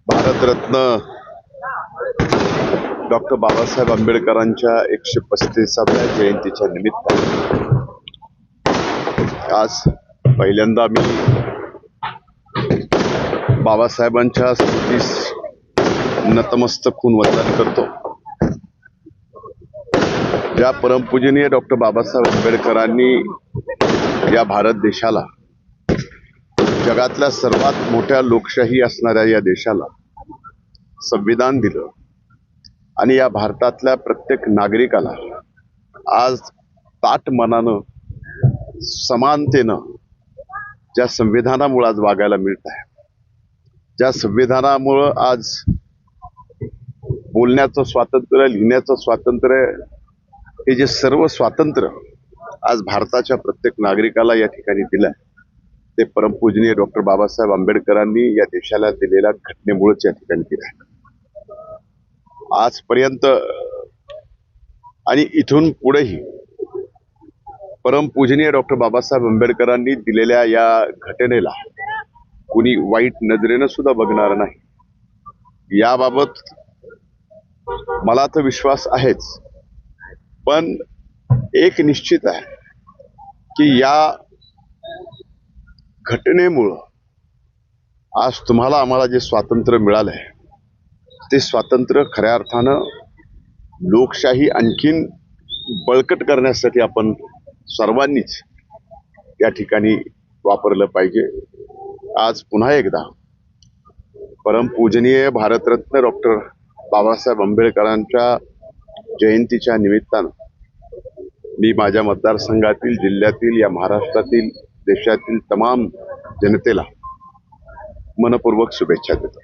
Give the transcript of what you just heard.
Bharat Ratna doctor Babasaheb आंबेडकरांच्या 135व्या जयंतीच्या निमित्ताने आज पहिल्यांदा मी बाबासाहेबांच्या स्मृतीस नतमस्तक होऊन वंदन करतो। ज्या परमपूजनीय डॉक्टर बाबासाहेब आंबेडकरांनी या भारत देशाला, जगातल्या सर्वात मोठ्या लोकशाही असणाऱ्या या देशाला संविधान दिलं आणि या भारतातल्या प्रत्येक नागरिकाला आज ताठ मनानं समानतेनं ज्या संविधानामुळे आज वागायला मिळत आहे, ज्या संविधानामुळे आज बोलण्याचं स्वातंत्र्य, लिहिण्याचं स्वातंत्र्य, हे जे सर्व स्वातंत्र्य आज भारताच्या प्रत्येक नागरिकाला या ठिकाणी दिलं आहे, ते परमपूजनीय डॉक्टर बाबासाहेब आंबेडकरांनी या देशाला दिलेल्या घटनेमुळेच या ठिकाणी दिलं आहे। आजपर्यंत आणि इथून पुढेही परमपूजनीय डॉक्टर बाबासाहेब आंबेडकरांनी दिलेल्या या घटनेला कुणी वाईट नजरेनं सुद्धा बघणार नाही। याबाबत मला तर विश्वास आहेच, पण एक निश्चित आहे की या घटनेमुळं आज तुम्हाला आम्हाला जे स्वातंत्र्य मिळालंय, ते स्वातंत्र्य खऱ्या अर्थानं लोकशाही आणखीन बळकट करण्यासाठी आपण सर्वांनीच या ठिकाणी वापरलं पाहिजे। आज पुन्हा एकदा परमपूजनीय भारतरत्न डॉक्टर बाबासाहेब आंबेडकरांच्या जयंतीच्या निमित्तानं मी माझ्या मतदारसंघातील, जिल्ह्यातील, या महाराष्ट्रातील, देशातील तमाम जनतेला मनपूर्वक शुभेच्छा देतो।